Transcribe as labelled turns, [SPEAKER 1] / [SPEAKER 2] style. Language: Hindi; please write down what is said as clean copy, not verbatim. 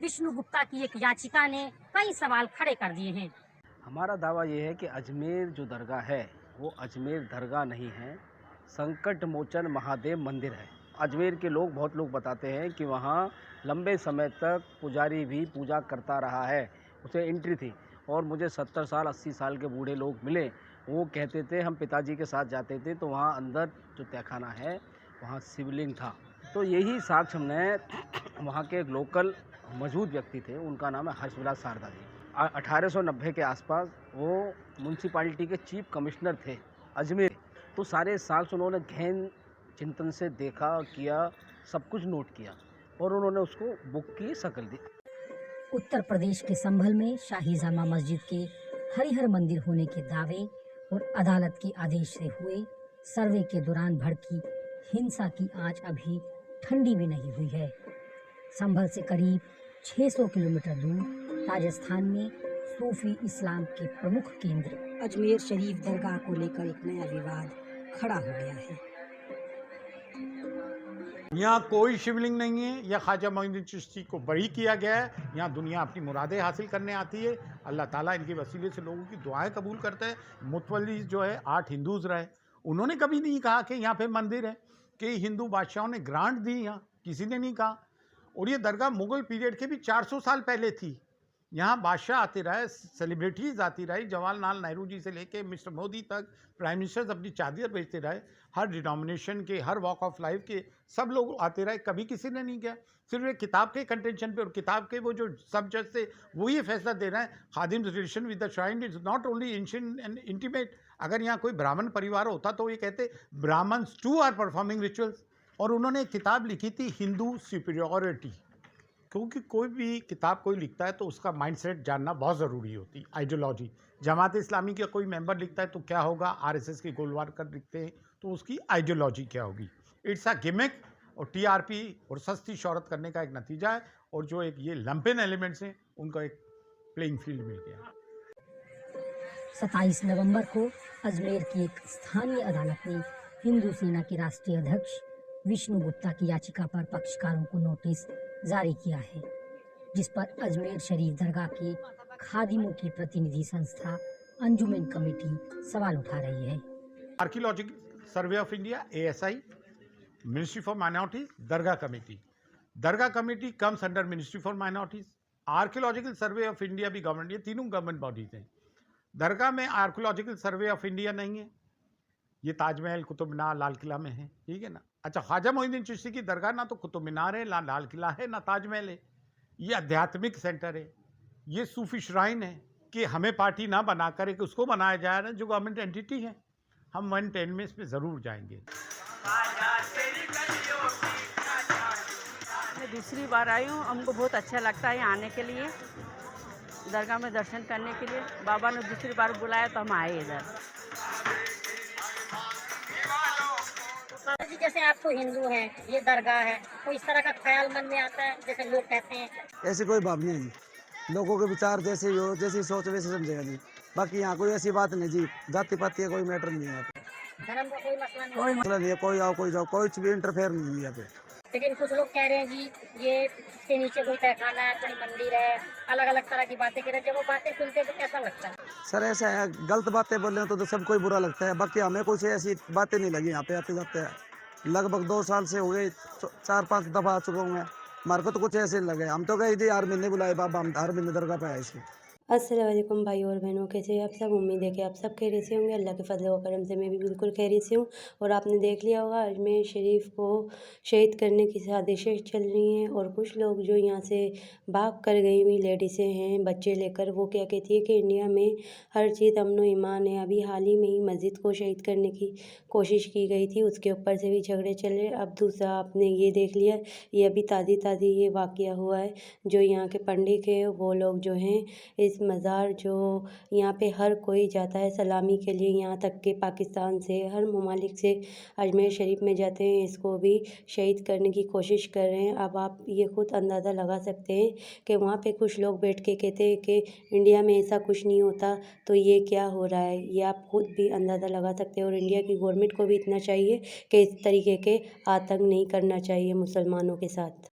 [SPEAKER 1] विष्णु गुप्ता की एक याचिका ने कई सवाल खड़े कर दिए हैं।
[SPEAKER 2] हमारा दावा ये है कि अजमेर जो दरगाह है वो अजमेर दरगाह नहीं है, संकट मोचन महादेव मंदिर है। अजमेर के लोग बहुत लोग बताते हैं कि वहाँ लंबे समय तक पुजारी भी पूजा करता रहा है, उसे एंट्री थी। और मुझे 70 साल 80 साल के बूढ़े लोग मिले, वो कहते थे हम पिताजी के साथ जाते थे तो वहाँ अंदर जो तहखाना है वहाँ शिवलिंग था। तो यही साक्ष्य हमने वहाँ के एक लोकल मौजूद व्यक्ति थे, उनका नाम है हर्षविलास शारदा जी। 1890 के आसपास वो म्यूनसिपालिटी के चीफ कमिश्नर थे अजमेर। तो सारे साक्ष्य उन्होंने गहन चिंतन से देखा किया, सब कुछ नोट किया और उन्होंने उसको बुक की शक्ल दी।
[SPEAKER 1] उत्तर प्रदेश के संभल में शाही जामा मस्जिद के हरिहर मंदिर होने के दावे और अदालत के आदेश से हुए सर्वे के दौरान भड़की हिंसा की आंच अभी ठंडी भी नहीं हुई है। संभल से करीब 600 किलोमीटर दूर राजस्थान में सूफी इस्लाम के प्रमुख केंद्र अजमेर शरीफ दरगाह को लेकर एक नया विवाद खड़ा हो गया है।
[SPEAKER 3] यहाँ कोई शिवलिंग नहीं है। यह ख्वाजा मोइनुद्दीन चिश्ती को बरी किया गया है। यहाँ दुनिया अपनी मुरादें हासिल करने आती है। अल्लाह ताला इनके वसीले से लोगों की दुआएं कबूल करता है। मुतवल्ली जो है 8 हिंदूज रहे, उन्होंने कभी नहीं कहा कि यहाँ पे मंदिर है। कई हिंदू बादशाहों ने ग्रांट दी, यहाँ किसी ने नहीं कहा। और ये दरगाह मुगल पीरियड के भी 400 साल पहले थी। यहाँ बादशाह आते रहे, सेलिब्रिटीज़ आती रही, जवाहरलाल नेहरू जी से लेके मिस्टर मोदी तक प्राइम मिनिस्टर्स अपनी चादर बेचते रहे। हर डिनोमिनेशन के, हर वॉक ऑफ लाइफ के सब लोग आते रहे, कभी किसी ने नहीं किया। सिर्फ एक किताब के कंटेंशन पे और किताब के वो जो सब जज थे वो ये फैसला दे रहे हैं खादिम relation with the shrine is not only ancient and intimate. अगर यहाँ कोई ब्राह्मण परिवार होता तो ये कहते Brahmins too are performing rituals. और उन्होंने एक किताब लिखी थी हिंदू सुपीरियॉरिटी, क्योंकि कोई भी किताब कोई लिखता है तो उसका माइंडसेट जानना बहुत ज़रूरी होती। आइडियोलॉजी, जमात इस्लामी का कोई मेंबर लिखता है तो क्या होगा, आरएसएस के गोलवारकर लिखते हैं तो उसकी आइडियोलॉजी क्या होगी। इट्स अ गिमिक और टीआरपी और सस्ती शोहरत करने का एक नतीजा है। और जो एक ये लंपेन एलिमेंट्स हैं उनका एक प्लेइंग फील्ड मिल गया।
[SPEAKER 1] 27 नवंबर को अजमेर की एक स्थानीय अदालत ने हिंदू सेना के राष्ट्रीय अध्यक्ष विष्णु गुप्ता की याचिका पर पक्षकारों को नोटिस जारी किया है, जिस पर अजमेर शरीफ दरगाह के खादिमों की प्रतिनिधि संस्था अंजुमन कमेटी सवाल उठा रही है।
[SPEAKER 3] Archaeological survey of India ASI, ministry for minorities, Dargah committee comes under ministry for minorities. Archaeological survey of India भी गवर्नमेंट, ये तीनों गवर्नमेंट बॉडीज हैं। दरगाह में आर्कियोलॉजिकल सर्वे ऑफ इंडिया नहीं है। ये ताजमहल, कुतुब मीनार, लाल किला में है, ठीक है ना। अच्छा, ख्वाजा मोइनुद्दीन चिश्ती की दरगाह ना तो कुतुब मीनार है, ना लाल किला है, ना ताजमहल है। ये आध्यात्मिक सेंटर है, ये सूफी श्राइन है। कि हमें पार्टी ना बनाकर एक उसको बनाया जा रहा है जो गवर्नमेंट एंटिटी है। हम 110 में इस पर ज़रूर जाएंगे।
[SPEAKER 4] मैं दूसरी बार आई हूँ, हमको बहुत अच्छा लगता है यहाँ आने के लिए, दरगाह में दर्शन करने के लिए। बाबा ने दूसरी बार बुलाया तो हम आए इधर।
[SPEAKER 1] जी, जैसे आप तो हिंदू हैं, ये दरगाह है, तो इस तरह का ख्याल मन में आता है जैसे लोग कहते हैं?
[SPEAKER 5] ऐसी कोई भाव नहीं है जी। लोगों के विचार जैसे ही हो, जैसी सोच वैसे समझेगा जी। बाकी यहाँ कोई ऐसी बात नहीं जी, जाति पाति का कोई मैटर नहीं है यहाँ पे।
[SPEAKER 1] धर्म का कोई मसला नहीं?
[SPEAKER 5] कोई मसला नहीं है, कोई आओ कोई जाओ, कोई भी इंटरफेयर नहीं है यहाँ पे।
[SPEAKER 1] लेकिन कुछ लोग कह रहे हैं जी ये इसके नीचे कोई तहखाना है, कोई मंदिर है, अलग अलग तरह की बातें कर रहे हैं। जब वो बातें सुनते हैं तो कैसा लगता है?
[SPEAKER 5] सर ऐसा है, गलत बातें बोल रहे हो तो सबको ही बुरा लगता है। बाकी हमें कुछ ऐसी बातें नहीं लगी यहाँ पे आते जाते। लगभग 2 साल से हो गए, 4-5 दफ़ा आ चुका हूँ मैं। हमारे को तो कुछ ऐसे लगे, हम तो गए थे हर महीने बुलाए बाबा, हम हर महीने दरगाह पे आए थे।
[SPEAKER 6] अस्सलाम वालेकुम भाई और बहनों, कैसे हैं आप सब। उम्मीद है कि आप सब खैरियत से होंगे। अल्लाह के फजल व करम से मैं भी बिल्कुल खैरियत से हूँ। और आपने देख लिया होगा अजमेर शरीफ को शहीद करने की साजिशें चल रही हैं। और कुछ लोग जो यहाँ से भाग कर गई हुई लेडीसें हैं बच्चे लेकर, वो क्या कहती है कि इंडिया में हर चीज़ अमन व ईमान है। अभी हाल ही में ही मस्जिद को शहीद करने की कोशिश की गई थी, उसके ऊपर से भी झगड़े चले। अब दूसरा आपने ये देख लिया, ये अभी ताज़ी ये वाक़या हुआ है। जो यहाँ के पंडित है वो लोग जो हैं इस मज़ार जो यहाँ पे हर कोई जाता है सलामी के लिए, यहाँ तक कि पाकिस्तान से हर ममालिक से अजमेर शरीफ में जाते हैं, इसको भी शहीद करने की कोशिश कर रहे हैं। अब आप ये खुद अंदाज़ा लगा सकते हैं कि वहाँ पे कुछ लोग बैठ के कहते हैं कि इंडिया में ऐसा कुछ नहीं होता, तो ये क्या हो रहा है, ये आप खुद भी अंदाज़ा लगा सकते हैं। और इंडिया की गवर्नमेंट को भी इतना चाहिए कि इस तरीके के आतंक नहीं करना चाहिए मुसलमानों के साथ।